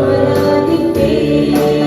ஆராதிப்பேன்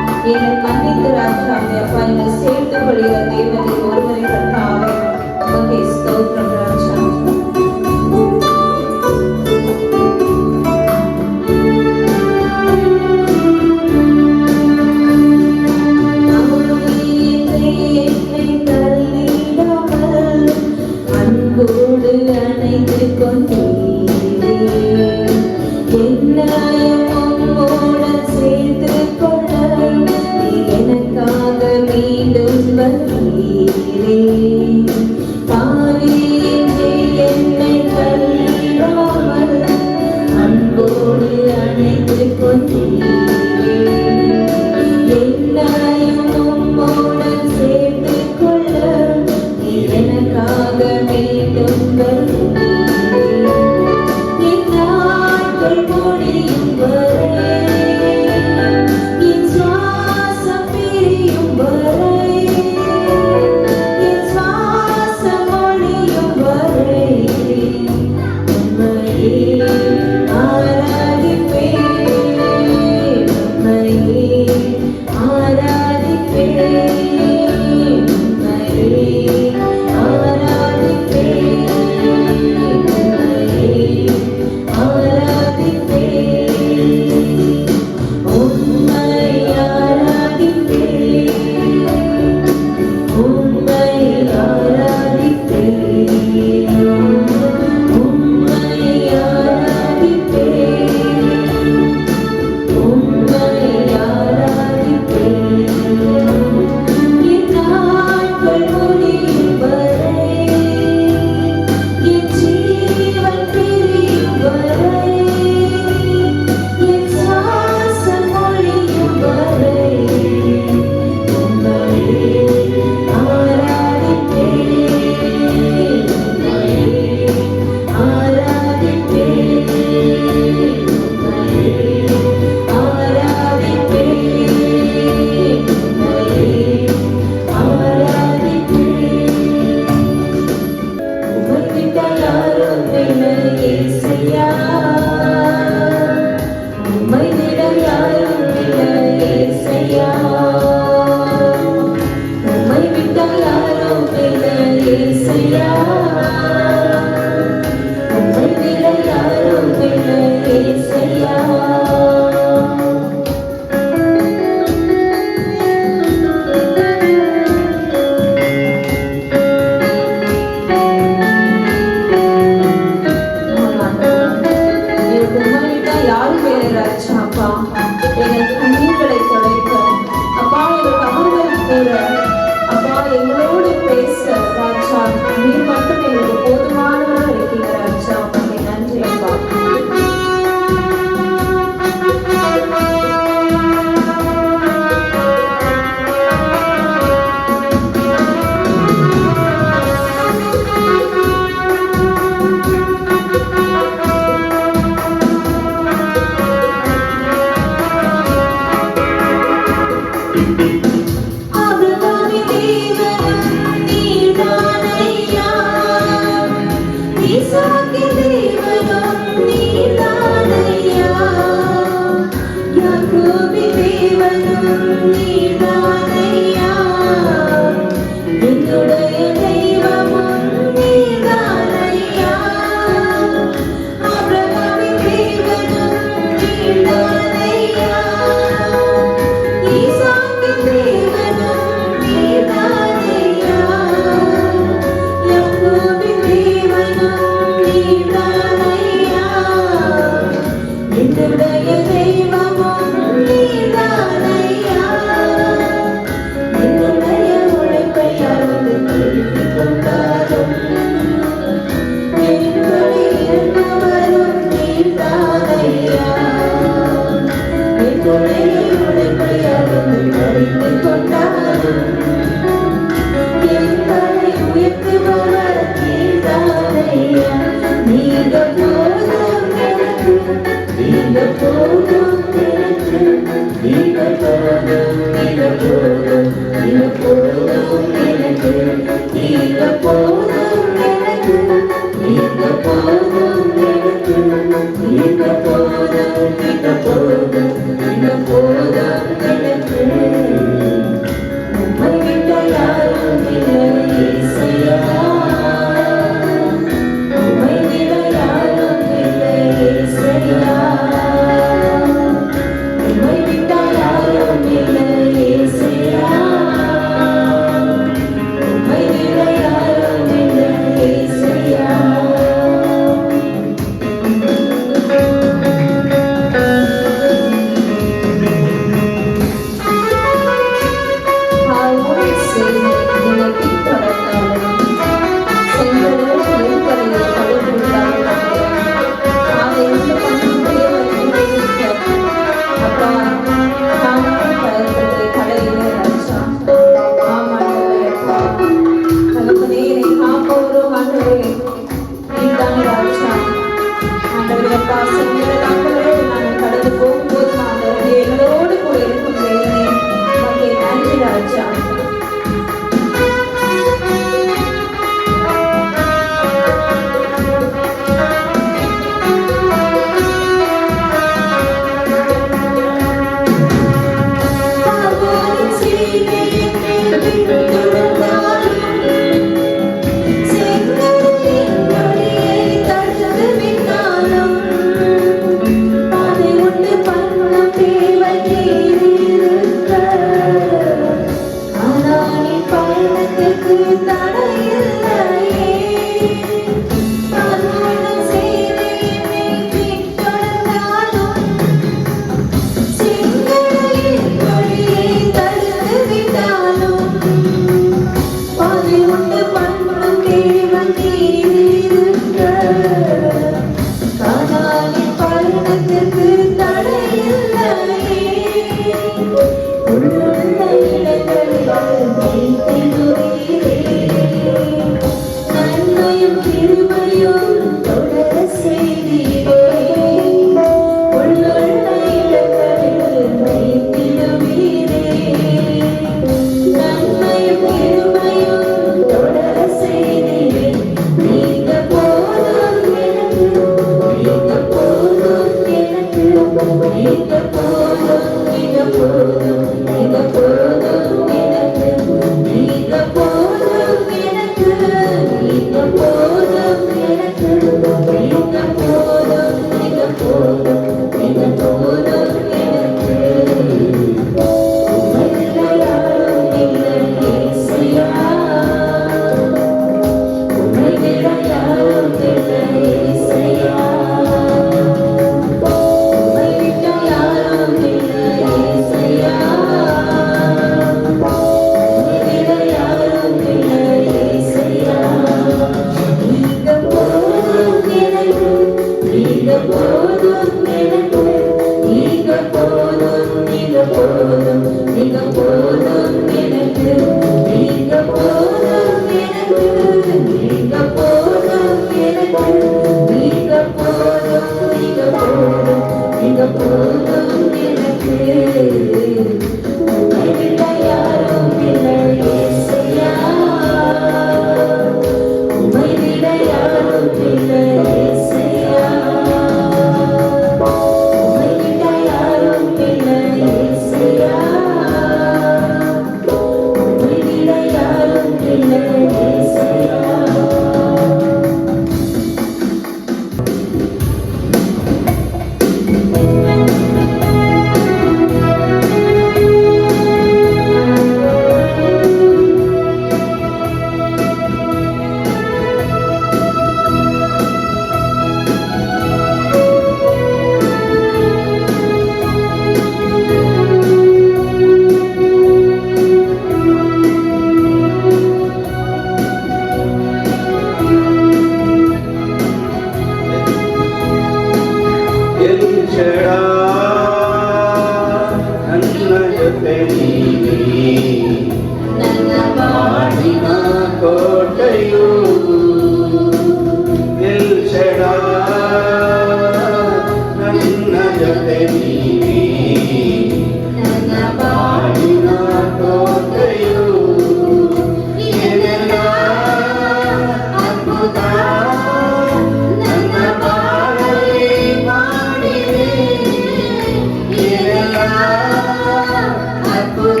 Aku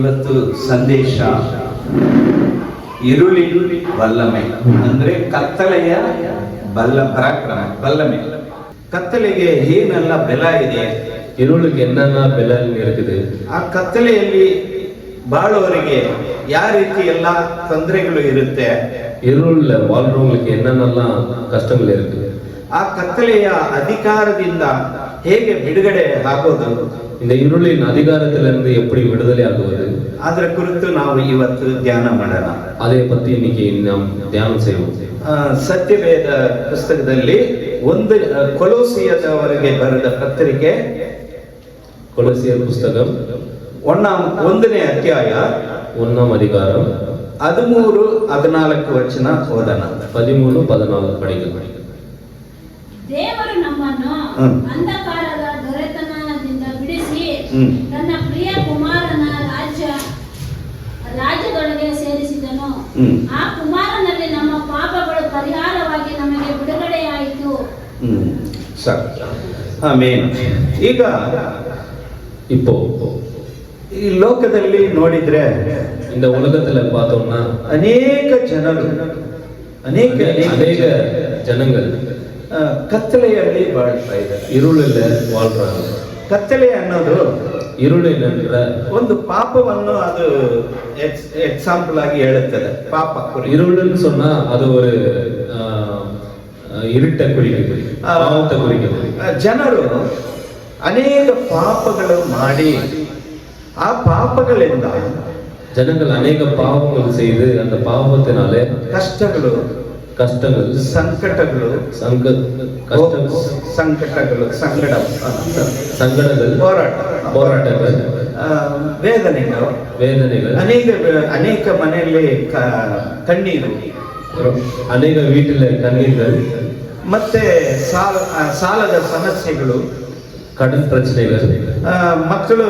ಇವತ್ತು ಸಂದೇಶ ഇരുളി വല്ലമೆ ಅಂದ್ರೆ ಕತ್ತಲೆಯ ಪರಾಕ್ರಮ ವಲ್ಲಮೆ. ಕತ್ತಲೆಗೆ ಏನೆಲ್ಲ ಬೆಲೆ ಇದೆ, இருளுக்கு என்னென்ன ಬೆಲೆ இருக்குது, ಆ ಕತ್ತಲೆಯಲ್ಲಿ ಬಾಳುವವರಿಗೆ ಯಾವ ರೀತಿ ಎಲ್ಲ ತೊಂದರೆಗಳು ಇರುತ್ತೆ, இருள்ல வாழ்றவங்களுக்கு என்னென்னலாம் கஷ்டங்கள் இருக்கு, ಆ ಕತ್ತಲೆಯ ಅಧಿಕಾರದಿಂದ ಹೇಗೆ ಬಿಡುಗಡೆ ಆಗೋದು, இந்த இருளின் அதிகாரத்திலிருந்து எப்படி விடுதலை ஆகுவது, ಅದರ ಕುರಿತು ನಾವು ಇವತ್ತು ಧ್ಯಾನ ಮಾಡೋಣ. அதை பத்தி இன்னைக்கு நாம் தியானம் செய்வோம். ಸತ್ಯವೇದ ಪುಸ್ತಕದಲ್ಲಿ ಕೊಲೋಸಿಯದವರಿಗೆ ಬರೆದ ಪತ್ರಿಕೆ, கொலோசியர் புஸ்தகம் 1ನೇ ಅಧ್ಯಾಯ 1ாம் அதிகாரம் 13-14 ವಚನ ಓದೋಣ. 13-14 படிக்கலாம். ದೇವರು ನಮ್ಮನ್ನು ಅಂಧಕಾರದ ದೊರೆತನದಿಂದ ಬಿಡಿಸಿ ತನ್ನ ಪ್ರಿಯ ಕುಮಾರನ ರಾಜ್ಯದೊಳಗೆ ಸೇರಿಸಿದನು. ಆ ಕುಮಾರನಲ್ಲಿ ನಮ್ಮ ಪಾಪಗಳು ಪರಿಹಾರವಾಗಿ ನಮಗೆ ಬಿಡುಗಡೆಯಾಯಿತು. ಆಮೆನ್. ಈಗ இப்போ ಈ ಲೋಕದಲ್ಲಿ ನೋಡಿದ್ರೆ, இந்த உலகத்துல பார்த்தோம்னா ಅನೇಕ ಜನರು ಅನೇಕ ಜನங்கள் ಕತ್ತಲೆಯಲ್ಲಿ ಬಾಳ್ತಾ ಇದ್ದಾರೆ, இருளில் வாழ்றாங்க. ಕತ್ತಲೆ ಅನ್ನೋದು இருள் என்ற ಒಂದು ಪಾಪವನ್ನು ಅದು ಎಕ್ಸಾಂಪಲ್ ಆಗಿ ಹೇಳುತ್ತದೆ. ಪಾಪ இருள்னு சொன்னா அது ஒரு இருட்டை குறிக்கிறது, பாவத்தை குறிக்கிறது. ಜನರು ಅನೇಕ ಪಾಪಗಳು ಮಾಡಿ ಆ ಪಾಪಗಳಿಂದ ಜನங்கள் ಅನೇಕ பாவங்கள் செய்து அந்த பாவத்தினாலே கஷ்டங்கள், ಸಂಕಟಗಳು, ಹೋರಾಟಗಳು, ವೇದನೆಗಳು, ಅನೇಕ ಮನೆಯಲ್ಲಿ ಕಣ್ಣೀರು, ಅನೇಕ வீட்டில் கண்ணீர்கள், ಮತ್ತೆ ಸಾಲದ ಸಮಸ್ಯೆಗಳು, கடன் பிரச்சனைகள், ಮಕ್ಕಳು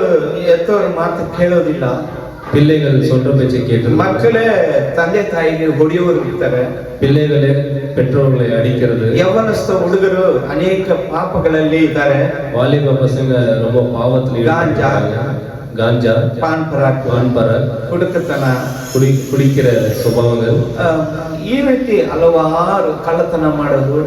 ಎತ್ತೋರ ಮಾತು ಕೇಳೋದಿಲ್ಲ, பிள்ளைகள் சொல்ற பேச்சை கேட்டு, ಮಕ್ಕಳೇ ತಂದೆ ತಾಯಿಗೆ ಹೊಡೆಯೋರು ಇರ್ತಾರೆ, பிள்ளைகளே பெற்றோர்களை அடிக்கிறது, ಯವನಸ್ಥ ಹುಡುಗರು ಅನೇಕ ಪಾಪಗಳಲ್ಲಿ ಇದ್ದಾರೆ, வாலிப பசங்க ரொம்ப பாவத்தில் ಗಾಂಜಾ, ಪಾನ್ ಪರಾಕ್, ಕುಡುಕತನ, ಕುಡಿக்கிற ಸ್ವಭಾವಗಳು, ಈ ರೀತಿ ಹಲವಾರು ಕಳ್ಳತನ ಮಾಡೋದು,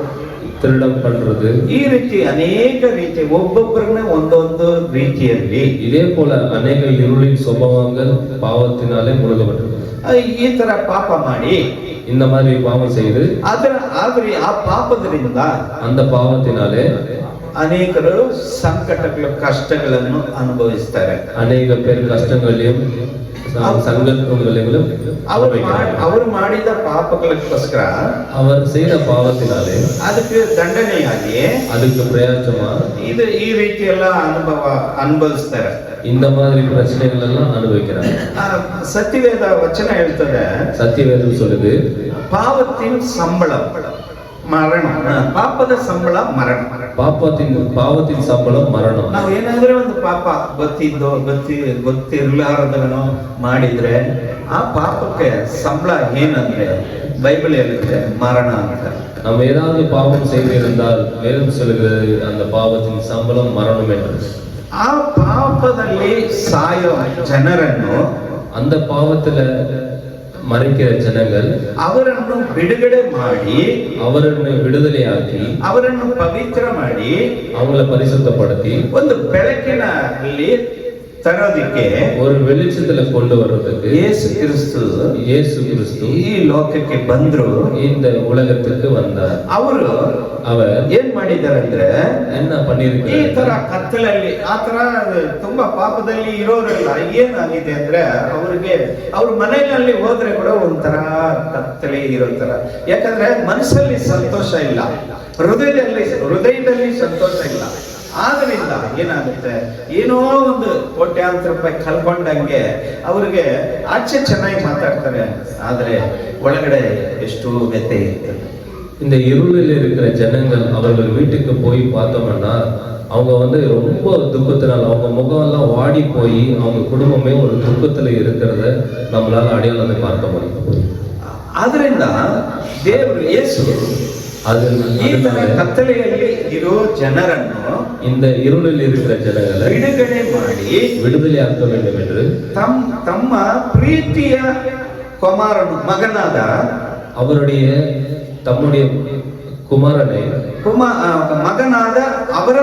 திருடம் பண்றது, ಈ ರೀತಿ ಅನೇಕ ರೀತಿ ಒಬ್ಬೊಬ್ಬರನ್ನ ಒಂದೊಂದು ರೀತಿಯಲ್ಲಿ இதே போல ಅನೇಕ இருளின் ಸ್ವಭಾವங்கள் பாவத்தினாலே முழுகப்பட்டது. ಈ ತರ ಪಾಪ ಮಾಡಿ இந்த மாதிரி பாவம் செய்து ಆದ್ರೆ ಆ ಪಾಪದಿಂದ அந்த பாவத்தினாலே ಅನೇಕರು ಸಂಕಟಗಳು ಕಷ್ಟಗಳನ್ನು ಅನುಭವಿಸ್ತಾರೆ. ಅನೇಕ பேர் கஷ்டங்களையும் ಸಂಕಟங்களையும் ಅವರು ಮಾಡಿದ ಪಾಪಗಳಿಗೋಸ್ಕರ, அவர் செய்த பாவத்தினாலே ಅದಕ್ಕೆ ದಂಡನೆಯಾಗಿ, ಅದಕ್ಕೆ ಪ್ರಯೋಜನ ಇದು ಈ ರೀತಿ ಎಲ್ಲ ಅನುಭವಿಸ್ತಾರೆ. இந்த மாதிரி பிரச்சனைகளெல்லாம் அனுபவிக்கிறாங்க. ಸತ್ಯವೇದ ವಚನ ಹೇಳ್ತದೆ, சத்தியவேதம் சொல்லுது, ಪಾವத்தின் ಸಂಬಳ ಮರಣ, ಪಾಪದ ಸಂಬಳ ಮರಣ, ಪಾವತಿನ ಸಂಬಳ ಮರಣ. ನಾವು ಏನಾದ್ರೆ ಒಂದು ಪಾಪ ಗೊತ್ತಿರ್ಲಾರದನೋ ಮಾಡಿದ್ರೆ ಆ ಪಾಪಕ್ಕೆ ಸಂಬಳ ಏನಂದ್ರೆ ಬೈಬಲ್ ಹೇಳುತ್ತೆ ಮರಣ ಅಂತ. நம்ம ஏதாவது பாவம் செய்திருந்தால் வேதம் சொல்லுகிறது அந்த பாவத்தின் சம்பளம் மரணம் என்று. ಆ ಪಾಪದಲ್ಲಿ ಸಾಯೋ ಜನರನ್ನು, அந்த பாவத்துல மறைக்கிற ಜನங்கள், ಅವರನ್ನು ಬಿಡುಗಡೆ ಮಾಡಿ, ಅವರನ್ನು விடுதலையாக்கி, ಅವರನ್ನು ಪವಿತ್ರ ಮಾಡಿ, அவங்கள பரிசுத்தப்படுத்தி ಒಂದು ಬೆಳಕಿನಲ್ಲಿ ತರೋದಿಕ್ಕೆ, ஒரு வெளிச்சத்துல கொண்டு வர்றதுக்கு ಯೇಸು ಕ್ರಿಸ್ತು ಈ ಲೋಕಕ್ಕೆ ಬಂದ್ರು, இந்த உலகத்துக்கு வந்தார். அவர் ಏನ್ ಮಾಡಿದ್ದಾರೆ ಅಂದ್ರೆ, என்ன பண்ணிருக்காரு, ಈ ತರ ಕತ್ತಲಲ್ಲಿ ಆ ತರ ತುಂಬಾ ಪಾಪದಲ್ಲಿ ಇರೋರೆಲ್ಲ ಏನಾಗಿದೆ ಅಂದ್ರೆ ಅವ್ರ ಮನೆಯಲ್ಲಿ ಹೋದ್ರೆ ಕೂಡ ಒಂಥರ ಕತ್ತಲೆ ಇರೋ ತರ. ಯಾಕಂದ್ರೆ ಮನಸ್ಸಲ್ಲಿ ಸಂತೋಷ ಇಲ್ಲ, ಹೃದಯದಲ್ಲಿ ಸಂತೋಷ ಇಲ್ಲ. ಆದ್ರಿಂದ ಏನಾಗುತ್ತೆ, ಏನೋ ಒಂದು ಕೋಟ್ಯಾಂತರ ರೂಪಾಯಿ ಕಳ್ಕೊಂಡಂಗೆ ಅವ್ರಿಗೆ ಆಚೆ ಚೆನ್ನಾಗಿ ಮಾತಾಡ್ತಾರೆ, ಆದ್ರೆ ಒಳಗಡೆ ಎಷ್ಟು ವ್ಯಥೆ ಇರುತ್ತೆ. இந்த இருளில் இருக்கிற ஜனங்கள் அவர்கள் வீட்டுக்கு போய் பார்த்தோம்னா அவங்க ரொம்ப துக்கத்தினால் அவங்க முகம் எல்லாம் வாடி போய் அவங்க குடும்பமே ஒரு துக்கத்துல இருக்கிறத நம்மளால அடையாளத்தை பார்க்க முடியும். ಆದ್ರಿಂದ ದೇವರು ಯೇಸು ಈ ತರ ಕತ್ತಲೆಯಲ್ಲಿ ಇರೋ ಜನರನ್ನು இந்த இருளில் இருக்கிற ஜனங்களை ಬಿಡುಗಡೆ ಮಾಡಿ விடுதலை ஆக்க வேண்டும் என்று ತಮ್ಮ ಪ್ರೀತಿಯ ಮಗನಾದ அவருடைய தம்முடைய குமாரனை ಮಗನಾದ ಅವರ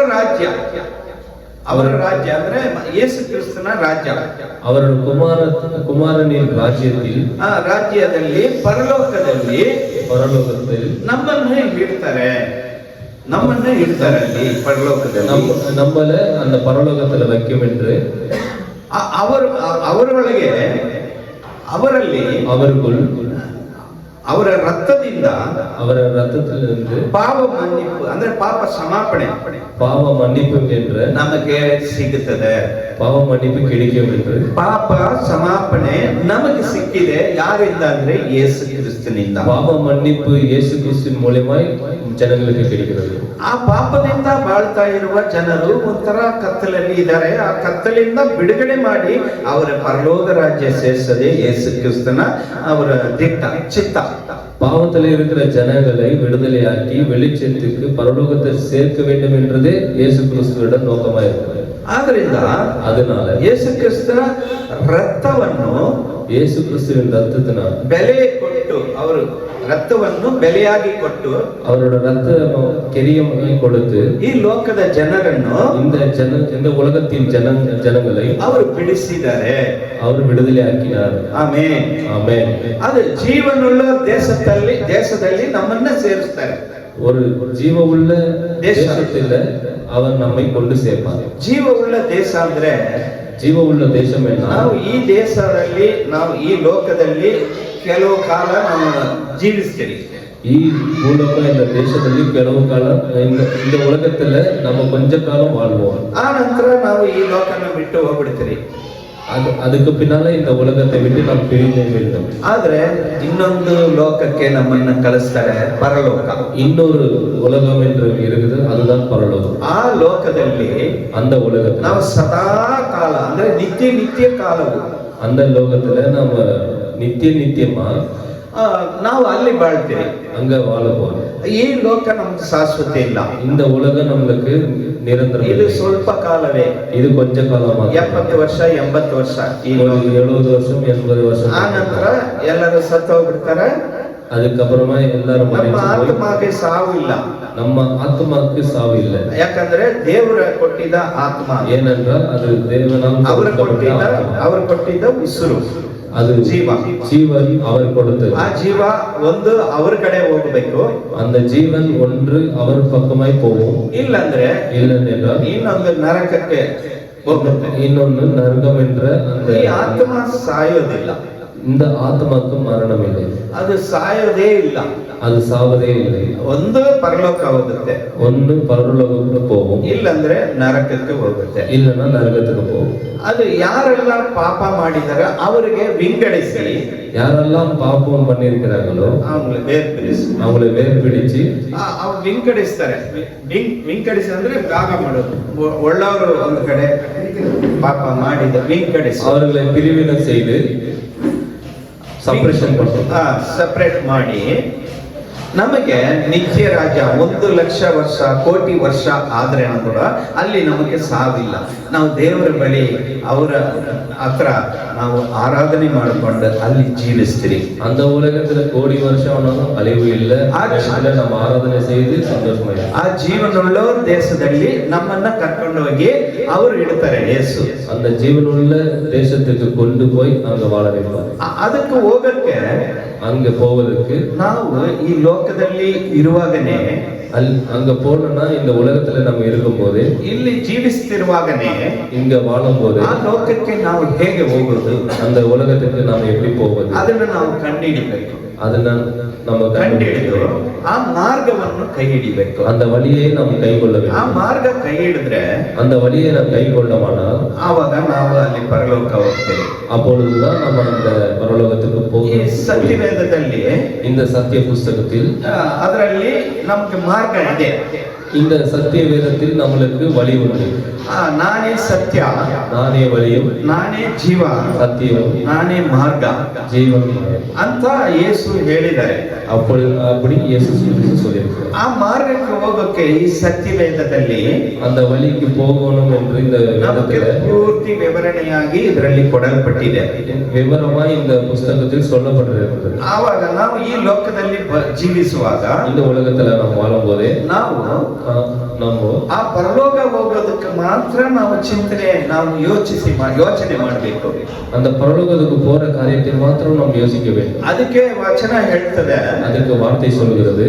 ರಾಜ್ಯ ಅಂದ್ರೆ ಯೇಸು ಕ್ರಿಸ್ತನ ರಾಜ್ಯ, ಅವರ ಕುಮಾರನಿನ ರಾಜ್ಯದಲ್ಲಿ ಪರಲೋಕದಲ್ಲಿ ನಮ್ಮನ್ನೇ ಇಡ್ತಾರೆ ಅಲ್ಲಿ ಪರಲೋಕದಲ್ಲಿ நம்மள அந்த பரலோகத்துல வைக்கும் என்று ಅವರೊಳಗೆ ಅವರುಗಳು ಅವರ ರಕ್ತದಿಂದ ಪಾಪ ಮನ್ನಿಪು ಅಂದ್ರೆ ಪಾಪ ಮನ್ನಿಪು என்று ನಮಗೆ ಸಿಗುತ್ತದೆ. ಪಾಪ ಮನ್ನಿಪು கிடைக்கும் என்று ಪಾಪ ಸಮಾಪಣೆ ನಮಗೆ ಸಿಕ್ಕಿದೆ. ಯಾರಿಂದ ಅಂದ್ರೆ ಯೇಸು ಕ್ರಿಸ್ತನಿಂದ. ಪಾಪ ಮನ್ನಿಪು ಯೇಸು ಕ್ರಿಸ್ತನ ಮೂಲಕವಾಗಿ ಜನಗಳಿಗೆ கிடைக்கிறது. ಆ ಪಾಪದಿಂದ ಬಾಳ್ತಾ ಇರುವ ಜನರು ಒಂಥರ ಕತ್ತಲಲ್ಲಿ ಇದ್ದಾರೆ. ಆ ಕತ್ತಲಿಂದ ಬಿಡುಗಡೆ ಮಾಡಿ ಅವರ ಪರಲೋಕ ರಾಜ್ಯ ಸೇರಿಸದೆ ಯೇಸು ಕ್ರಿಸ್ತನ ಅವರ ಚಿತ್ತ. பாவத்தில் இருக்கிற ஜனங்களை விடுதலையாக்கி வெளிச்சத்துக்கு பரலோகத்தை சேர்க்க வேண்டும் என்றதே இயேசு கிறிஸ்துவிடம் நோக்கமா இருக்கிறது. அதனால ಯೇಸು ಕ್ರಿಸ್ತನ ರಕ್ತವನ್ನು ಯೇಸು ಕ್ರಿಸ್ತುವಿನ ರಕ್ತத்திನ ಬೆಲೆ ಕೊಟ್ಟು ಅವರು ರಕ್ತವನ್ನು ಬೆಲೆಯಾಗಿ ಕೊಟ್ಟು ಅವರ ರಕ್ತ ಕೆರಿಯವಾಗಿ ಕೊಡುತ್ತು ಈ ಲೋಕದ ಜನರನ್ನು இந்த உலகத்தின் ಜನங்களை ಅವರು ಬಿಡಿಸಿದ್ದಾರೆ, ಅವರು ಬಿಡುದಲೆ ಹಾಕಿದ್ದಾರೆ. Amen amen. ಅದು ಜೀವನುಳ್ಳ ದೇಶದಲ್ಲಿ ನಮ್ಮನ್ನ ಸೇರಿಸ್ತಾರೆ. ஒரு ஜீவ உள்ள தேசத்தில் அவர் நம்மை கொண்டு சேர்ப்பார். ಜೀವ ಉಳ್ಳ ದೇಶ ಅಂದ್ರೆ ಜೀವ ಉಳ್ಳ ದೇಶமே. ನಾವು ಈ ದೇಶದಲ್ಲಿ ನಾವು ಈ ಲೋಕದಲ್ಲಿ ಕೆಲವು ಕಾಲ ನಾವು ಜೀವಿಸ್ತೀವಿ. ಈ ಮೂಲಕ இந்த ದೇಶದಲ್ಲಿ ಕೆಲವು ಕಾಲ இந்த உலகத்துல நம்ம கொஞ்ச காலம் வாழ்வோம். ಆ ನಂತರ ನಾವು ಈ ಲೋಕನ ಬಿಟ್ಟು ಹೋಗ್ಬಿಡ್ತೀವಿ. அதுக்கு பின்னால இந்த உலகத்தை விட்டு நாம் பிரிய வேண்டும். ಆದ್ರೆ ಇನ್ನೊಂದು ಲೋಕಕ್ಕೆ ನಮ್ಮನ್ನ ಕಳಿಸ್ತಾರೆ, ಪರಲೋಕ. ಇನ್ನೊரு உலகம் என்று இருக்குது, அதுதான் பரலோகம். ಆ ಲೋಕದಲ್ಲಿ அந்த உலகத்துல ನಾವು ಸದಾ ಕಾಲ ಅಂದ್ರೆ ನಿತ್ಯ ಕಾಲವು அந்த லோகத்துல நாம நித்தியமா ನಾವು ಅಲ್ಲಿ ಬಾಳ್ತೀವಿ, அங்க வாழ போறோம். ಈ ಲೋಕ ನಮ್ಗೆ ಶಾಶ್ವತ ಇಲ್ಲ. இந்த உலகம் நம்மளுக்கு நிரந்தரம். ಇದು ಸ್ವಲ್ಪ ಕಾಲವೇ, ಇದು ಕೊಂಚ ಕಾಲ. 70 ವರ್ಷ 80 ವರ್ಷ, 70 ವರ್ಷம் 80 ವರ್ಷம். ಆ ನಂತರ ಎಲ್ಲರೂ ಸತ್ತು ಹೋಗ್ಬಿಡ್ತಾರೆ. அதுக்கப்புறமா எல்லாரும் ನಮ್ಮ ಆತ್ಮಕ್ಕೆ ಸಾವು ಇಲ್ಲ. ನಮ್ಮ ಆತ್ಮಕ್ಕೆ ಸಾವು ಇಲ್ಲ. ಯಾಕಂದ್ರೆ ದೇವರ ಕೊಟ್ಟಿದ್ದ ಆತ್ಮ ಏನಂದ್ರೆ ಅದು ದೇವನಾಮ ಅವರು ಕೊಟ್ಟಿದ್ದ ಉಸಿರು, ಅದು ಜೀವ அவர் கொடுத்தது. ಆ ಜೀವ ಒಂದು ಅವರ ಕಡೆ ಹೋಗಬೇಕು. அந்த ஜீவன் ஒன்று அவர் பக்கமாய் போகும். ಇಲ್ಲಂದ್ರೆ ಇನ್ನೊಂದು ನರಕಕ್ಕೆ ಹೋಗುತ್ತೆ. ಇನ್ನೊಂದು ನರಕಂ என்ற அந்த ಆತ್ಮ ಸಾಯೋದಿಲ್ಲ. இந்த ஆத்மாக்கு மரணம் இல்லை, ಅದು ಸಾಯೋದೇ ಇಲ್ಲ, ಅದು ಸಾವದೇ ಇಲ್ಲ. ಒಂದು ಪರಲೋಕ ಹೋಗುತ್ತೆ, ಒಂದು ಪರಲೋಕಕ್ಕೆ ಹೋகும். ಇಲ್ಲಂದ್ರೆ ನರಕಕ್ಕೆ ಹೋಗುತ್ತೆ, இல்லனா ನರಕಕ್ಕೆ ಹೋகும். ಅದು ಯಾರೆಲ್ಲ ಪಾಪ ಮಾಡಿದಾರೆ ಅವರಿಗೆ ವಿಂಗಡಿಸಿ, யாரெல்லாம் பாவம் பண்ணியிருக்கிறாங்களோ அவங்களை வேர்பிடிச்சு ವಿಂಗಡಿಸ್ತಾರೆ. ವಿಂಗಡಿಸಿ ಅಂದ್ರೆ ಭಾಗ ಮಾಡೋದು. ಒಳ್ಳೆಯವರು ಒಂದು ಕಡೆ, ಪಾಪ ಮಾಡಿದ ವಿಂಗಡಿಸಿ அவர்களை பிரிவினை செய்து ಸಪರೇಟ್ ಮಾಡಿ ನಮಗೆ ನಿತ್ಯ ರಾಜ್ಯ 1 ಲಕ್ಷ ವರ್ಷ ಕೋಟಿ ವರ್ಷ ಆದ್ರೆ ಕೂಡ ಅಲ್ಲಿ ನಮಗೆ ಸಾವಿಲ್ಲ. ನಾವು ದೇವರ ಬಳಿ ಅವರ ಹತ್ರ ನಾವು ಆರಾಧನೆ ಮಾಡಿಕೊಂಡು ಅಲ್ಲಿ ಜೀವಿಸ್ತೀವಿ. அந்த உலகத்துல கோடி வருஷம் ஆனாலும் அழிவு இல்லை, நம்ம ஆராதನೆ செய்து ಸಂತೋಷമായി ಆ ಜೀವನುಳ್ಳ ದೇಶದಲ್ಲಿ ನಮ್ಮನ್ನ ಕರ್ಕೊಂಡು ಹೋಗಿ ಅವರು ಇಡ್ತಾರೆ. ಯೇಸು அந்த ஜீவனுள்ள தேசத்துக்கு கொண்டு போய் அங்க வாழ வைப்பார். ಅದಕ್ಕೆ ಹೋಗಕ್ಕೆ அங்க போவதற்கு ನಾವು ಈ ಲೋಕದಲ್ಲಿ ಇರುವಾಗನೇ அங்க போனோம்னா இந்த உலகத்துல நம்ம இருக்கும் போது, ಇಲ್ಲಿ ಜೀವಿಸ್ತಿರುವಾಗನೇ இங்க வாழும் போது ಆ ಲೋಕಕ್ಕೆ ನಾವು ಹೇಗೆ ಹೋಗೋದು, அந்த உலகத்துக்கு நாம் எப்படி போவது, ಅದನ್ನ ನಾವು ಕಂಡುಹಿಡಿಬೇಕು. ಅದನ್ನ நம்ம ಕಂಡುಹಿಡಿದು ಆ ಮಾರ್ಗವನ್ನು ಕೈ ಹಿಡಿಬೇಕು. அந்த வழியை நாம் கைக்கொள்ளಬೇಕು. ಆ ಮಾರ್ಗ ಕೈ ಹಿಡಿದ್ರೆ, அந்த வழியை நாம் கைக்கொள்ளமானால் ಆವಾಗ ನಾವು ಅಲ್ಲಿ ಪರಲೋಕ ಹೋಗ್ತೇವೆ. அப்பொழுதுதான் நம்ம அந்த பரலோகத்துக்கு போவோம். ಸತ್ಯವೇದದಲ್ಲಿ இந்த சத்திய புஸ்தகத்தில் ಅದರಲ್ಲಿ ನಮಗೆ ಮಾರ್ಗ ಇದೆ. இந்த சத்திய வேதத்தில் நம்மளுக்கு வழி உண்டு. ನಾನೇ ಸತ್ಯ, ನಾನೇ வழியும், ನಾನೇ ಜೀವ, சத்தியம், ನಾನೇ ಮಾರ್ಗ, ಜೀವನ ಅಂತ ಯೇಸು ಹೇಳಿದ್ದಾರೆ. அப்படி இயேசு சொல்லி சொல்லியிருக்கிறார். ಆ ಮಾರ್ಗಕ್ಕೆ ಹೋಗೋಕೆ ಈ ಸತ್ಯವೇದದಲ್ಲಿ அந்த வழிக்கு போகணும் என்று இந்த ನಮಗೆ வேதத்துல ಪೂರ್ತಿ ವಿವರಣೆಯಾಗಿ ಇದರಲ್ಲಿ ಕೊಡಲ್ಪಟ್ಟಿದೆ. விவரமாய் இந்த புஸ்தகத்தில் சொல்லப்பட்டிருக்கிறது. ಆವಾಗ ನಾವು ಈ ಲೋಕದಲ್ಲಿ ಜೀವಿಸುವಾಗ இந்த உலகத்துல நாம் வாழும் போதே ನಾವು நம்ம ಆ ಪರಲೋಕ ಹೋಗೋದಕ್ಕೆ ಮಾತ್ರ ನಾವು ಯೋಚನೆ ಮಾಡಬೇಕು. அந்த பரலோகத்துக்கு போற காரியத்தை மாத்திரம் நாம் யோசிக்க வேண்டும். ಅದಕ್ಕೆ ವಚನ ಹೇಳ್ತದೆ, ಅದಕ್ಕೆ ವಾರ್ತೆ சொல்கிறது,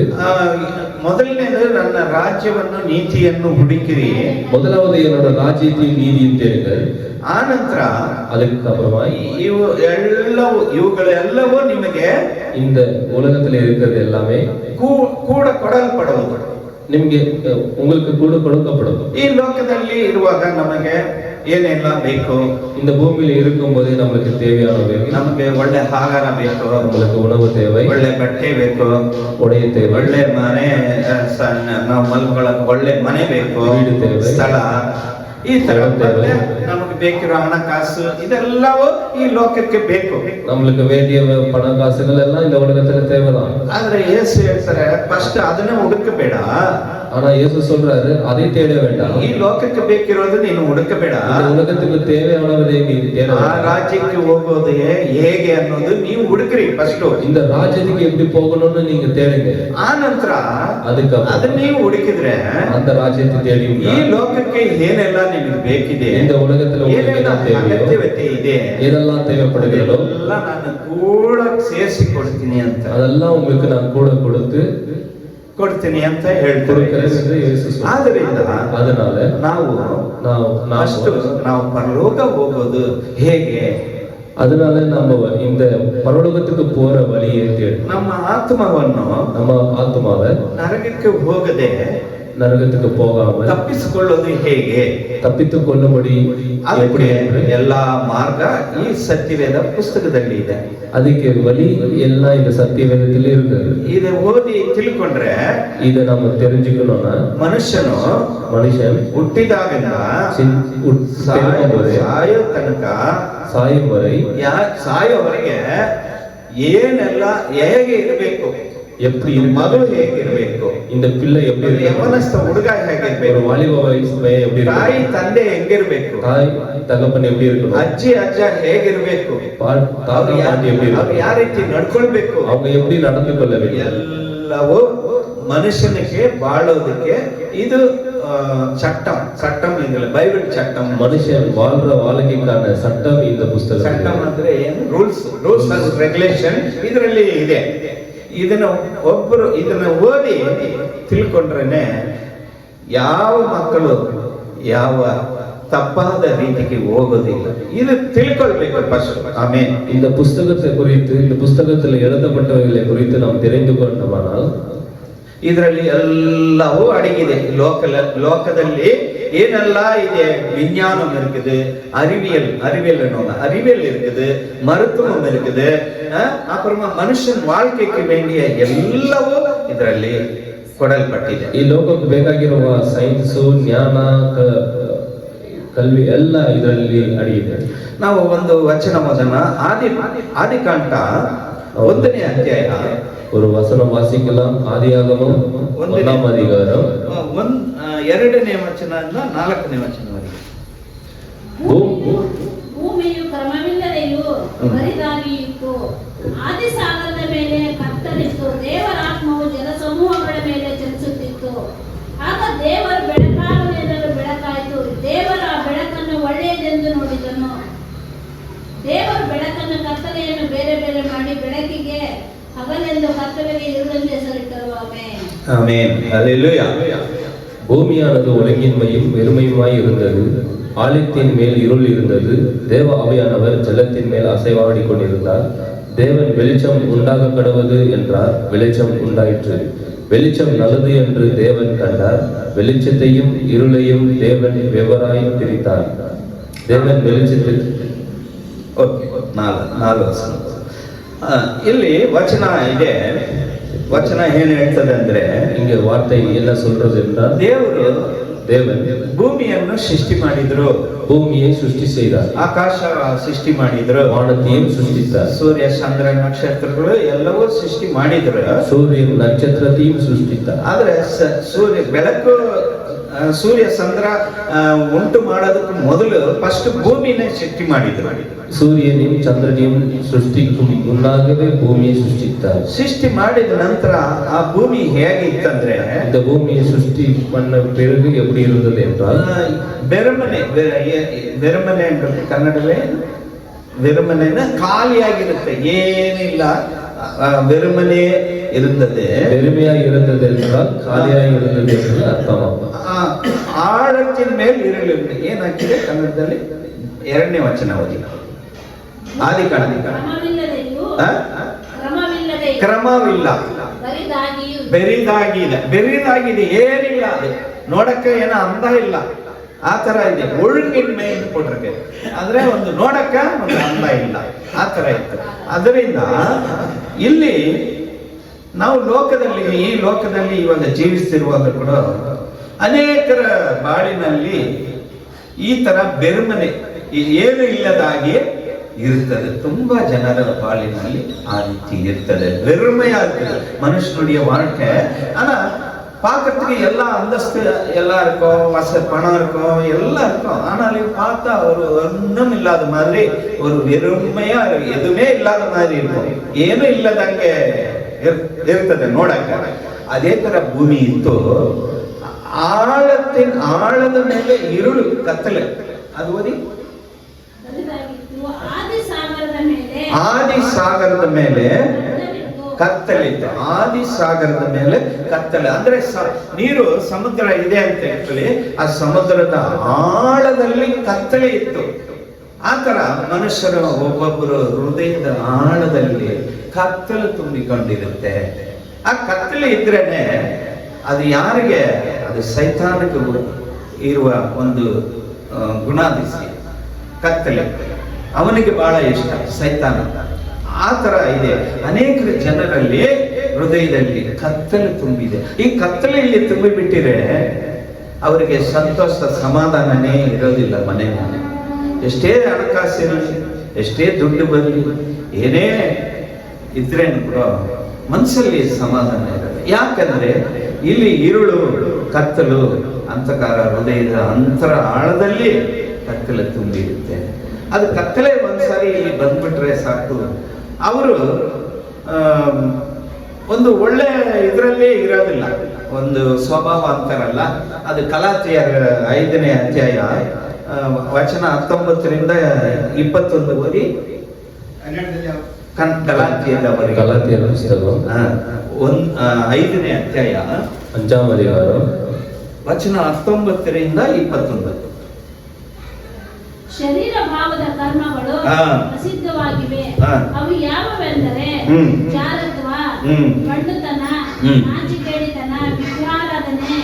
ಮೊದಲನೇದು ನನ್ನ ರಾಜ್ಯವನ್ನು ನೀತಿಯನ್ನು ಹುಡುಕಿರಿ, முதலாவது என்னோட ராஜ்யத்தையும் நீதியும் தேடுங்கள், ಆ ನಂತರ அதுக்கு அப்புறமா ಇವುಗಳೆಲ್ಲವೂ ನಿಮಗೆ இந்த உலகத்துல இருக்கிறது எல்லாமே ಕೂಡ ಕೊಡಲ್ಪಡುವುದು, ನಿಮಗೆ உங்களுக்கு கூட கொடுக்கப்படும். ಈ ಲೋಕದಲ್ಲಿ ಇರುವಾಗ ನಮಗೆ ಏನೆಲ್ಲ ಬೇಕು, இந்த பூமியில இருக்கும் போதே நம்மளுக்கு தேவையானவை, ನಮಗೆ ಒಳ್ಳೆ ಆಹಾರ ಬೇಕು, நம்மளுக்கு உணவு தேவை, ಒಳ್ಳೆ ಬಟ್ಟೆ ಬೇಕು, உடைய தேவை, ಒಳ್ಳೆ ಮನೆ, ನಾವು ಮಲ್ಕೊಳ್ಳೋಕೆ ಒಳ್ಳೆ ಮನೆ ಬೇಕು, வீடு தேவை, ಸ್ಥಳ, ಈ ತರ ನಮಗೆ ಬೇಕಿರೋ ಹಣಕಾಸು ಇದೆಲ್ಲವೂ ಈ ಲೋಕಕ್ಕೆ ಬೇಕು. நம்மளுக்கு வேண்டிய பண காசுகள் எல்லாம் இந்த உலகத்துல தேவைதான். ಆದ್ರೆ ಯೇಸು ಹೇಳ್ತಾರೆ ಫಸ್ಟ್ ಅದನ್ನ ಹುಡುಕಬೇಡ, ஆனா இயேசு சொல்றாரு அதை தேட வேண்டாம். ಈ ಲೋಕಕ್ಕೆ ಬೇಕಿರೋದು ನೀನು ಹುಡುಕಬೇಡ, இந்த உலகத்துக்கு தேவையானதை நீ தேட ಆ ರಾಜ್ಯಕ್ಕೆ ಹೋಗೋದು ಹೇಗೆ ಅನ್ನೋದು ನೀವು ಹುಡುಕ್ರಿ ಫಸ್ಟ್. இந்த ராஜ்யத்துக்கு எப்படி போகணும்னு நீங்க தேடுங்க. ಆ ನಂತರ அதுக்கப்புறம் ಅದನ್ನ ನೀವು ಹುಡುಕಿದ್ರೆ அந்த ರಾಜ್ಯத்தை தேடி ಈ ಲೋಕಕ್ಕೆ ಏನೆಲ್ಲ ನಿಮಗೆ ಬೇಕಿದೆ, இந்த உலகத்துல உங்களுக்கு என்ன தேவையோ, ಅಗತ್ಯತೆ ಇದೆ, எதெல்லாம் தேவைப்படுகிறதோ ಎಲ್ಲ ನಾನು ಕೂಡ ಸೇರಿಸಿ ಕೊಡ್ತೀನಿ ಅಂತ, அதெல்லாம் உங்களுக்கு நான் கூட ಕೊಡ್ತೀನಿ ಅಂತ ಹೇಳ್ತಾರೆ. ಆದ್ರಿಂದ அதனால ನಾವು ನಾವು ಪರಲೋಕ ಹೋಗೋದು ಹೇಗೆ, அதனால நம்ம இந்த பரலோகத்துக்கு போற வழியை தேடு. ನಮ್ಮ ஆத்மாவை ನರಕಕ್ಕೆ ಹೋಗದೆ நரகத்துக்கு போகாமல் ತಪ್ಪಿಸಿಕೊಳ್ಳೋದು ಹೇಗೆ, தப்பித்துக் கொள்ளும்படி எப்படி ಎಲ್ಲಾ ಮಾರ್ಗ ಈ ಸತ್ಯವೇದ ಪುಸ್ತಕದಲ್ಲಿ ಇದೆ. ಅದಕ್ಕೆ வழி எல்லாம் இந்த சத்தியவேதத்தில் இருக்குது. இதை ஓதி ತಿಳ್ಕೊಂಡ್ರೆ இதை நம்ம தெரிஞ்சுக்கணும்னா மனுஷன் ಹುಟ್ಟಿದಾಗಿಂದ ಸಾಯೋ ತನಕ ಸಾಯುವ ವரை ಸಾಯೋವರೆಗೆ ಏನೆಲ್ಲ ಹೇಗೆ ಇರಬೇಕು, எப்படி ಮಗು ಹೇಗಿರ್ಬೇಕು, இந்த பிள்ளை எப்படி இருக்கு, ಯವನಸ್ಥ ಹುಡುಗ ಹೇಗಿರ್ಬೇಕು, வாலிப வயசு எப்படி இருக்கு, ತಾಯಿ ತಂದೆ ಹೆಂಗಿರ್ಬೇಕು, தாய் தகப்பன் எப்படி இருக்கணும், ಅಜ್ಜಿ ಅಜ್ಜ ಹೇಗಿರ್ಬೇಕು, தாத்தா பாட்டி எப்படி ಅವ್ರು ಯಾವ ರೀತಿ ನಡ್ಕೊಳ್ಬೇಕು, அவங்க எப்படி நடந்து கொள்ள வேண்டும், ಎಲ್ಲವೂ ಮನುಷ್ಯನಿಗೆ ಬಾಳೋದಕ್ಕೆ ಇದು சட்டம் இதுல பைபிள் சட்டம். மனுஷன் வாழ்ற வாழ்க்கைக்கான சட்டம் இந்த புஸ்தகம். சட்டம் ಅಂದ್ರೆ ಏನು, ರೂಲ್ಸ್ ಅಂಡ್ ರೆಗ್ಯುಲೇಷನ್ ಇದರಲ್ಲಿ ಇದೆ. ಇದನ್ನ ಓದಿ ತಿಳ್ಕೊಂಡ್ರೇನೆ ಯಾವ ಮಕ್ಕಳು ಯಾವ ತಪ್ಪಾದ ರೀತಿಗೆ ಹೋಗೋದಿಲ್ಲ. ಇದು ತಿಳ್ಕೊಳ್ಬೇಕು ಫಸ್ಟ್. ಆಮೇಲೆ இந்த புஸ்தகத்தை குறித்து, இந்த புஸ்தகத்தில் எழுதப்பட்டவைகளை குறித்து நாம் தெரிந்து கொண்டோமானால் ಇದರಲ್ಲಿ ಎಲ್ಲವೂ ಅಡಗಿದೆ. ಲೋಕದಲ್ಲಿ ಏನೆಲ್ಲ ಇದೆ, விஞ்ஞானம் இருக்குது, அறிவியல் இருக்குது, மருத்துவம் இருக்குது, அப்புறமா மனுஷன் வாழ்க்கைக்கு வேண்டிய ಎಲ್ಲವೂ ಇದರಲ್ಲಿ ಕೊಡಲ್ಪಟ್ಟಿದೆ. ಈ ಲೋಕಕ್ಕೆ ಬೇಕಾಗಿರುವ ಸೈನ್ಸ್, ಜ್ಞಾನ, ಕಲ್ವಿ ಎಲ್ಲ ಇದರಲ್ಲಿ ಅಡಗಿದೆ. ನಾವು ಒಂದು ವಚನ ಓದೋಣ. ಆದಿಕಾಂಡ 1ನೇ ಅಧ್ಯಾಯ ஒரு வசனம் வாசிக்கலாம். ஆதியாகமம் 1ஆம் அதிகாரம் 2ನೇ ವಚನದಿಂದ 4ನೇ ವಚನವರೆಗೆ. ಭೂಮಿಯು ಕ್ರಮವಿಲ್ಲದೆಯೂ ಬರಿದಾಗಿಯಿತ್ತು, ಆದಿಸಾಗರದ ಮೇಲೆ ಕತ್ತರಿತ್ತು, ದೇವರ ಆತ್ಮವು ಜಲಸಮೂಹಗಳ ಮೇಲೆ ಚಲಿಸುತ್ತಿತ್ತು. ಆಗ ದೇವರು ಬೆಳಕಾಗಲೆಂದರೂ ಬೆಳಕಾಯಿತು. ದೇವರ ಬೆಳಕನ್ನು ಒಳ್ಳೆಯದೆಂದು ನೋಡಿದನು. ದೇವರು ಬೆಳಕನ್ನು ಕತ್ತಲೆಯನ್ನು ಬೇರೆ ಬೇರೆ ಮಾಡಿ ಬೆಳಕಿಗೆ ಹಗಲೆಂದು ಕತ್ತಲೆಗೆ இருளென்று ಹೆಸರಿಟ್ಟರು. ஆமென். ஹல்லேலூயா. பூமியானது ஒழுங்கின்மையும் வெறுமையுமாய் இருந்தது. ஆழத்தின் மேல் இருள் இருந்தது. தேவ ஆவியானவர் ஜலத்தின் மேல் அசைவாடி கொண்டிருந்தார். தேவன் வெளிச்சம் உண்டாக கடவது என்றார். வெளிச்சம் உண்டாயிற்று. வெளிச்சம் நல்லது என்று தேவன் கண்டார். வெளிச்சத்தையும் இருளையும் தேவன் வெவ்வேறாய் பிரித்தார். தேவன் வெளிச்சத்தில் ಇಲ್ಲಿ ವಚನ ಇದೆ. ವಚನ ಏನ್ ಹೇಳ್ತದೆ ಅಂದ್ರೆ, இங்க வார்த்தை என்ன சொல்றது என்றால், ದೇವರು தேவன் ಭೂಮಿಯನ್ನು ಸೃಷ್ಟಿ ಮಾಡಿದ್ರು, பூமியை சிருஷ்டி செய்தார், ಆಕಾಶ ಸೃಷ್ಟಿ ಮಾಡಿದ್ರು, வானத்தையும் சிருஷ்டித்தார், ಸೂರ್ಯ ಚಂದ್ರ ನಕ್ಷತ್ರಗಳು ಎಲ್ಲವೂ ಸೃಷ್ಟಿ ಮಾಡಿದ್ರು. சூரியன் நட்சத்திரத்தையும் சிருஷ்டித்தார். ಆದ್ರೆ ಸೂರ್ಯ ಬೆಳಕು ಸೂರ್ಯ ಚಂದ್ರ ಉಂಟು ಮಾಡೋದಕ್ಕೆ ಮೊದಲು ಫಸ್ಟ್ ಭೂಮಿನೇ ಸೃಷ್ಟಿ ಮಾಡಿದ್ರು. சூரியனையும் சந்திரனையும் சிருஷ்டிக்கும் முன்னாகவே பூமியை சிருஷ்டித்தார். ಸೃಷ್ಟಿ ಮಾಡಿದ ನಂತರ ಆ ಭೂಮಿ ಹೇಗಿತ್ತಂದ್ರೆ, இந்த பூமியை சிருஷ்டி பண்ண பிறகு எப்படி இருந்தது என்றால், ಬೆರಮನೆ ಅಂತ ಕನ್ನಡವೇ வெறுமனேன்னா ಖಾಲಿಯಾಗಿರುತ್ತೆ, ಏನಿಲ್ಲ, வெறுமனே இருந்தது. வெறுமையாக இருந்தது என்றால் காலியாக இருந்தது என்று ಅರ್ಥವಾಗುತ್ತದೆ. ಆಳಕ್ಕಿನ ಮೇಲೆ ಇರಲಿಲ್ಲ. ಏನಾಗಿದೆ ಕನ್ನಡದಲ್ಲಿ? 2ನೇ ವಚನ ಓದಿ. ಆದಿಕಾಂಡ. ಕ್ರಮವಿಲ್ಲ, ಬೆರಿದಾಗಿದೆ, ಏನಿಲ್ಲ, ಅದು ನೋಡಕ್ಕೆ ಏನೋ ಅಂದ ಇಲ್ಲ, ಆ ತರ ಇದೆ. ಒಳಗಿನ ಕೊಟ್ಟಿರ್ಕೆ ಅಂದ್ರೆ ಒಂದು ನೋಡಕ್ಕ ಒಂದು ಅಂದ ಇಲ್ಲ, ಆ ತರ ಇತ್ತು. ಅದರಿಂದ ಇಲ್ಲಿ ನಾವು ಈ ಲೋಕದಲ್ಲಿ ಇವಾಗ ಜೀವಿಸ್ತಿರುವಾಗ ಕೂಡ ಅನೇಕರ ಬಾಳಿನಲ್ಲಿ ಈ ತರ ಬೆರುಮನೆ ಏನು ಇಲ್ಲದಾಗಿ ಇರುತ್ತದೆ. ತುಂಬಾ ಜನರ ಬಾಳಿನಲ್ಲಿ ಆ ರೀತಿ ಇರ್ತದೆ, வெறுமையாகிறது. மனுஷனுடைய வாழ்க்கை ஆனா பார்க்கறதுக்கு எல்லா அந்தஸ்து எல்லாம் இருக்கும், பணம் இருக்கும், எல்லாம் இருக்கும். ஆனால் பார்த்தா ஒரு ஒன்றும் இல்லாத மாதிரி, ஒரு வெறுமையா எதுவுமே இல்லாத மாதிரி இருக்கும், ಏನು ಇಲ್ಲದಂಗೆ ಇರ್ತದೆ ನೋಡಕ್ಕ. ಅದೇ ತರ ಭೂಮಿ ಇತ್ತು. ಆಳದ ಮೇಲೆ ಇರುಳು, ಕತ್ತಲೆ. ಅದು ಓದಿ. ಆದಿ ಸಾಗರದ ಮೇಲೆ ಕತ್ತಲಿತ್ತು. ಆದಿ ಸಾಗರದ ಮೇಲೆ ಕತ್ತಲೆ ಅಂದ್ರೆ ನೀರು, ಸಮುದ್ರ ಇದೆ ಅಂತ ಹೇಳಿ ಆ ಸಮುದ್ರದ ಆಳದಲ್ಲಿ ಕತ್ತಲೆ ಇತ್ತು. ಆತರ ಮನುಷ್ಯರು ಒಬ್ಬೊಬ್ಬರು ಹೃದಯದ ಆಳದಲ್ಲಿ ಕತ್ತಲು ತುಂಬಿಕೊಂಡಿರುತ್ತೆ. ಆ ಕತ್ತಲೆ ಇದ್ರೇನೆ ಅದು ಯಾರಿಗೆ? ಅದು ಸೈತಾನಕ್ಕೆ ಇರುವ ಒಂದು ಗುಣಾದಿಸಿ ಕತ್ತಲೆ. ಅವನಿಗೆ ಬಹಳ ಇಷ್ಟ ಸೈತಾನ. ಆ ತರ ಇದೆ ಅನೇಕ ಜನರಲ್ಲಿ ಹೃದಯದಲ್ಲಿ ಕತ್ತಲೆ ತುಂಬಿದೆ. ಈ ಕತ್ತಲೆಯಲ್ಲಿ ತುಂಬಿಬಿಟ್ಟಿರೆ ಅವರಿಗೆ ಸಂತೋಷ ಸಮಾಧಾನನೇ ಇರೋದಿಲ್ಲ. ಮನೆಯಲ್ಲಿ ಎಷ್ಟೇ ಹಣಕಾಸು ಇರಲಿ, ಎಷ್ಟೇ ದುಡ್ಡು ಬರಲಿ, ಏನೇ ಇದ್ರೇನು ಕೂಡ ಮನಸ್ಸಲ್ಲಿ ಸಮಾಧಾನ ಇರಲ್ಲ. ಯಾಕಂದ್ರೆ ಇಲ್ಲಿ ಇರುಳು, ಕತ್ತಲು, ಅಂಧಕಾರ, ಹೃದಯದ ಅಂತರ ಆಳದಲ್ಲಿ ಕತ್ತಲೆ ತುಂಬಿರುತ್ತೆ. ಅದು ಕತ್ತಲೆ ಒಂದ್ಸಾರಿ ಇಲ್ಲಿ ಬಂದ್ಬಿಟ್ರೆ ಸಾಕು, ಅವರು ಒಂದು ಒಳ್ಳೆ ಇದರಲ್ಲೇ ಇರೋದಿಲ್ಲ. ಒಂದು ಸ್ವಭಾವ ಅಂತಾರಲ್ಲ, ಅದು ಗಲಾತ್ಯರ 5ನೇ ಅಧ್ಯಾಯ ವಚನ 19ರಿಂದ 21 ಓದಿ. ಗಲಾತ್ಯರ ಪುಸ್ತಕ 5ನೇ ಅಧ್ಯಾಯ 5ಾம் அதிகாரம் ವಚನ 19ರಿಂದ 21. ಶರೀರ ಭಾವದ ಕರ್ಮಗಳು ಪ್ರಸಿದ್ಧವಾಗಿವೆ. ಅವು ಯಾವುವೆಂದರೆ ಜಾರತ್ವ, ಗಂಡುತನ, ನಾಚಿಕೆಡಿತನ, ವಿಗ್ರಹಾರಾಧನೆ,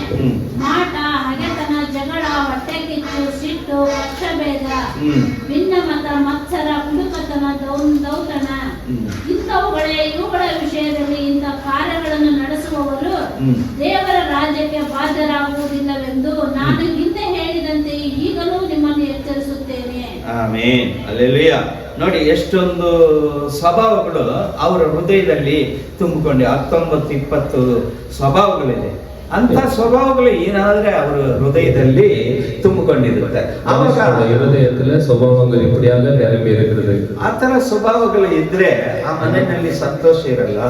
ಮಾಟ, ಹಗೆತನ, ಜಗಳ, ಹೊಟ್ಟೆಕಿಚ್ಚು, ಸಿಟ್ಟು, ಪಕ್ಷಭೇದ, ಭಿನ್ನಮತ, ಮತ್ಸರ, ಕುಡುಕತನ, ದೌತಣ, ಇವುಗಳ ವಿಷಯದಲ್ಲಿ ಇಂಥ ಕಾರ್ಯಗಳನ್ನು ನಡೆಸುವವರು ದೇವರ ರಾಜ್ಯಕ್ಕೆ ಬಾಧ್ಯರಾಗುವುದಿಲ್ಲವೆಂದು ನಾನು ಹಿಂದೆ ಹೇಳಿದಂತೆ ಈಗಲೂ ನಿಮ್ಮನ್ನು ಎಚ್ಚರಿಸುತ್ತೇನೆ. Amen, hallelujah. ನೋಡಿ ಎಷ್ಟೊಂದು ಸ್ವಭಾವಗಳು ಅವರ ಹೃದಯದಲ್ಲಿ ತುಂಬಿಕೊಂಡು 19-20 ಸ್ವಭಾವಗಳಿದೆ. ಅಂತ ಸ್ವಭಾವಗಳು ಏನಾದ್ರೆ ಅವರ ಹೃದಯದಲ್ಲಿ ತುಂಬಿಕೊಂಡಿರುತ್ತೆ. ಹೃದಯದಲ್ಲಿ ಸ್ವಭಾವಗಳು இப்படியாக நிரம்பி இருக்கிறது. ಆ ತರ ಸ್ವಭಾವಗಳು ಇದ್ರೆ ಆ ಮನೆಯಲ್ಲಿ ಸಂತೋಷ ಇರಲ್ಲ.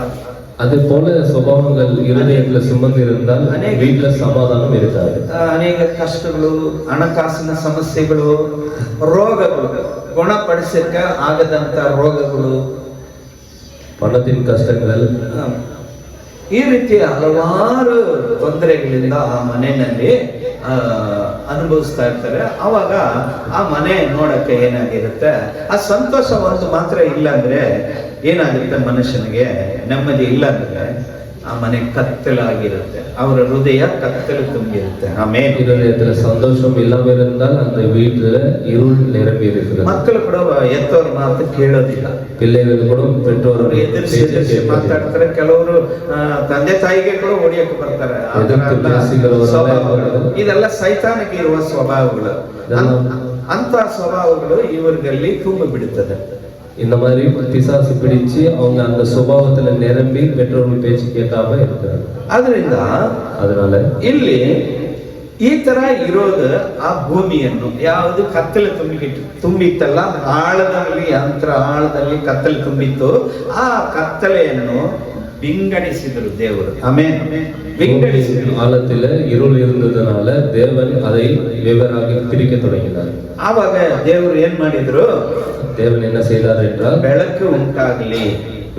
அது போல ಸ್ವಭಾವಗಳು இருதயத்துல சுமந்து இருந்தால் வீட்ல சமாதானம் இருக்காது. ಅನೇಕ ಕಷ್ಟಗಳು, ಹಣಕಾಸಿನ ಸಮಸ್ಯೆಗಳು, ರೋಗಗಳು, ಗುಣಪಡಿಸಕ್ಕೆ ಆಗದಂತ ರೋಗಗಳು, ಪಣತಿನ ಕಷ್ಟಗಳು, ಈ ರೀತಿ ಹಲವಾರು ತೊಂದರೆಗಳಿಂದ ಆ ಮನೆಯಲ್ಲಿ ಅನುಭವಿಸ್ತಾ ಇರ್ತಾರೆ. ಅವಾಗ ಆ ಮನೆ ನೋಡಕ್ಕೆ ಏನಾಗಿರುತ್ತೆ, ಆ ಸಂತೋಷ ಒಂದು ಮಾತ್ರ ಇಲ್ಲ ಅಂದ್ರೆ ಏನಾಗುತ್ತೆ, ಮನುಷ್ಯನಿಗೆ ನೆಮ್ಮದಿ ಇಲ್ಲ ಅಂದ್ರೆ ಆ ಮನೆ ಕತ್ತಲಾಗಿರುತ್ತೆ, ಅವರ ಹೃದಯ கத்தல் ತುಂಬಿರುತ್ತೆ. ஆமென். இதயத்துல சந்தோஷம் இல்லாம இருந்தால் அந்த வீட்டுல இருள் நிரம்பி இருக்கிறது. ಮಕ್ಕಳು ಕೂಡ ಎತ್ತೋರ ಮಾತು ಕೇಳೋದಿಲ್ಲ, பிள்ளைகள் கூட பெற்றோர் ಎದುರಿಸಿ ಮಾತಾಡ್ತಾರೆ. ಕೆಲವರು ತಂದೆ ತಾಯಿಗೆ ಕೂಡ ಹೊಡಿಯಕ್ಕೆ ಬರ್ತಾರೆ. ಇದೆಲ್ಲ ಸೈತಾನಿಗೆ ಇರುವ ಸ್ವಭಾವಗಳು. ಅಂತ ಸ್ವಭಾವಗಳು ಇವರಲ್ಲಿ ತುಂಬಿ ಬಿಡುತ್ತದೆ. இந்த மாதிரி பிசாசு பிடிச்சு அவங்க அந்த சுபாவத்துல நிரம்பி பெற்றோர்கள் பேச்சு கேட்காம இருக்கிறாங்க. அதனால ಇಲ್ಲಿ ಈ ತರ ಇರೋದು ಆ ಭೂಮಿಯನ್ನು ಯಾವುದು ಕತ್ತಲೆ ತುಂಬಿತ್ತಲ್ಲ, ಆಳದಲ್ಲಿ ಕತ್ತಲೆ ತುಂಬಿತ್ತು. ಆ ಕತ್ತಲೆಯನ್ನು விங்கடிசிதரு தேவர். ஆமென். விங்கடிசிதரு. ஆழத்தில இருள் இருந்ததனால தேவன் அதை வெவ்வேறாக பிரிக்க தொடங்கினார். ಆವಾಗ ದೇವರು ಏನ್ ಮಾಡಿದ್ರು? தேவன் என்ன செய்தார் என்றால் ಬೆಳಕು ಉಂಟಾಗಲಿ,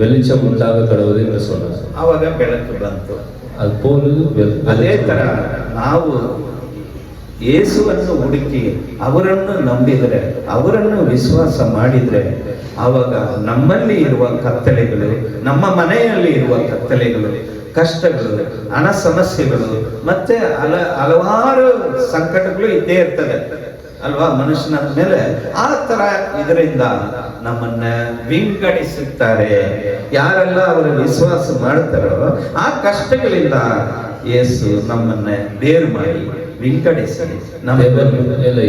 வெளிச்சம் ಉಂಟಾಗ ಕಡವುದು ಎಂದು சொன்னார். ಆವಾಗ ಬೆಳಕು ಬಂತು. அதுபோல ಅದೇ ತರ ನಾವು ಯೇಸುವನ್ನು ಹುಡುಕಿ ಅವರನ್ನು ನಂಬಿದರೆ, ಅವರನ್ನು ವಿಶ್ವಾಸ ಮಾಡಿದ್ರೆ, ಆವಾಗ ನಮ್ಮಲ್ಲಿ ಇರುವ ಕತ್ತಲೆಗಳು, ನಮ್ಮ ಮನೆಯಲ್ಲಿ ಇರುವ ಕತ್ತಲೆಗಳು, ಕಷ್ಟಗಳು, ಹಣ ಸಮಸ್ಯೆಗಳು, ಮತ್ತೆ ಹಲವಾರು ಸಂಕಟಗಳು ಇದ್ದೇ ಇರ್ತದೆ ಅಲ್ವಾ ಮನುಷ್ಯನ ಮೇಲೆ. ಆ ತರ ಇದರಿಂದ ನಮ್ಮನ್ನ ವಿಂಗಡಿಸುತ್ತಾರೆ. ಯಾರೆಲ್ಲ ಅವರು ವಿಶ್ವಾಸ ಮಾಡ್ತಾರೋ ಆ ಕಷ್ಟಗಳಿಂದ ಯೇಸು ನಮ್ಮನ್ನ ಬೇರು ಮಾಡಿ விங்கடிசி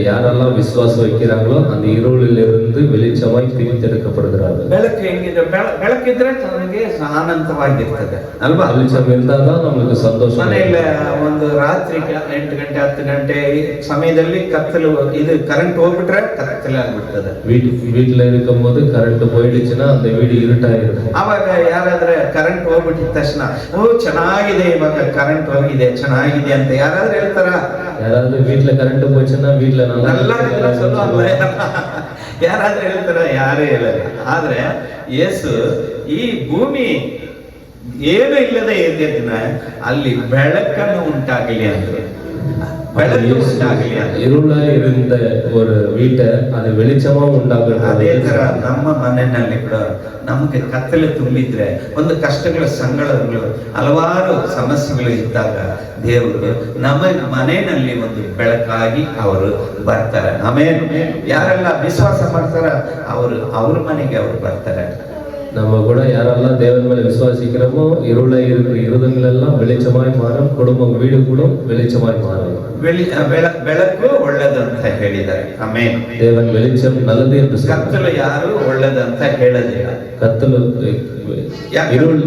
யாரெல்லாம் விசுவாசம் வைக்கிறாங்களோ அந்த இருளிலிருந்து வெளிச்சமாய் பிரித்தெடுக்கப்படுகிறார்கள். ಬೆಳಕು ಹೆಂಗಿದೆ? ಬೆಳಕಿದ್ರೆ ನನಗೆ ಆನಂದವಾಗಿರ್ತದೆ ಅಲ್ವಾ? வெளிச்சம் இருந்தாதான் நம்மளுக்கு சந்தோஷம். ಮನೆಯಲ್ಲಿ ಒಂದು ರಾತ್ರಿ 8 ಗಂಟೆ 10 ಗಂಟೆ ಸಮಯದಲ್ಲಿ ಕತ್ತಲು, ಇದು ಕರೆಂಟ್ ಹೋಗ್ಬಿಟ್ರೆ ಕತ್ತಲೆ ಆಗ್ಬಿಡ್ತದೆ. வீட்டுல இருக்கும் போது கரண்ட் போயிடுச்சுன்னா அந்த வீடு இருட்டாயிருக்கும். ಅವಾಗ ಯಾರಾದ್ರೆ ಕರೆಂಟ್ ಹೋಗ್ಬಿಟ್ಟಿದ ತಕ್ಷಣ ಓ ಚೆನ್ನಾಗಿದೆ, ಇವಾಗ ಕರೆಂಟ್ ಹೋಗಿದೆ ಚೆನ್ನಾಗಿದೆ ಅಂತ ಯಾರಾದ್ರೂ ಹೇಳ್ತಾರ? யாராவது வீட்டுல கரண்ட் போச்சுன்னா வீட்டுல நல்லா சொல்லுவாங்க. ಯಾರಾದ್ರೂ ಹೇಳ್ತಾರ? ಯಾರೇ ಹೇಳಲ್ಲ. ಆದ್ರೆ ಯೇಸು ಈ ಭೂಮಿ ಏನು ಇಲ್ಲದೆ ಇದ್ದಿದ್ನ ಅಲ್ಲಿ ಬೆಳಕನ್ನು ಉಂಟಾಗಲಿ ಅಂದ್ರೆ, ಬೆಳಕು ಉಂಟಾಗಲಿ ಅಂದ್ರೆ, இருளா இருந்த ஒரு வீட்டை அது வெளிச்சமா உண்டாಗಲಿ. ಅದೇ ತರ ನಮ್ಮ ಮನೆಯಲ್ಲಿ ಕೂಡ ನಮಗೆ ಕತ್ತಲೆ ತುಂಬಿದ್ರೆ, ಒಂದು ಕಷ್ಟಗಳ ಸಂಗಳಗಳು, ಹಲವಾರು ಸಮಸ್ಯೆಗಳು ಇದ್ದಾಗ ದೇವರು ನಮ್ಮ ಮನೆಯಲ್ಲಿ ಒಂದು ಬೆಳಕಾಗಿ ಅವರು ಬರ್ತಾರೆ. ಆಮೇಲೆ ಯಾರೆಲ್ಲ ವಿಶ್ವಾಸ ಮಾಡ್ತಾರ ಅವರು ಅವ್ರ ಮನೆಗೆ ಅವರು ಬರ್ತಾರೆ. நம்ம கூட யாரெல்லாம் தேவன் மேல விசுவாசிக்கிறோமோ இருளை இருதங்களெல்லாம் வெளிச்சமாய் மாறும். குடும்பம் வீடு கூட வெளிச்சமாய் மாறும். ಬೆಳಕು ಒಳ್ಳೆದು ಅಂತ ಹೇಳಿದ್ದಾರೆ. ಆಮೇನ್. தேவன் வெளிச்சம் நல்லது என்று ಕತ್ತಲು ಯಾರು ಒಳ್ಳೆದು ಅಂತ ಹೇಳೋದಿಲ್ಲ. ಕತ್ತಲು இருள்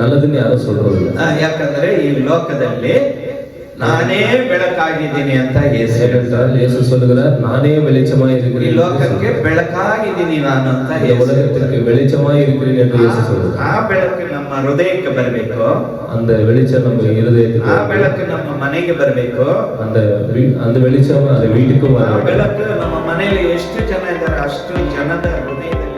நல்லதுன்னு ಯಾರು சொல்றதில்ல. ಯಾಕಂದ್ರೆ ಈ ಲೋಕದಲ್ಲಿ ನಾನೇ ಬೆಳಕಾಗಿದ್ದೀನಿ ಅಂತ ಯೇಸು சொல்லுகிறார், நானே வெளிச்சமாய் இருக்கிறேன். ಈ ಲೋಕಕ್ಕೆ ಬೆಳಕಾಗಿದ್ದೀನಿ ನಾನು ಅಂತ, உலகத்திற்கு வெளிச்சமாய் இருக்கிறேன் என்று ಯೇಸು சொல்லுகிறார். ಆ ಬೆಳಕು ನಮ್ಮ ಹೃದಯಕ್ಕೆ ಬರಬೇಕು. அந்த வெளிச்சம் நம்ம இருதயத்துக்கு, ಆ ಬೆಳಕು ನಮ್ಮ ಮನೆಗೆ ಬರಬೇಕು. அந்த வெளிச்சம் அந்த வீட்டுக்கு ಆ ಬೆಳಕು ನಮ್ಮ ಮನೆಯಲ್ಲಿ ಎಷ್ಟು ಜನ ಇದ್ದಾರೆ ಅಷ್ಟು ಜನದ ಹೃದಯದಲ್ಲಿ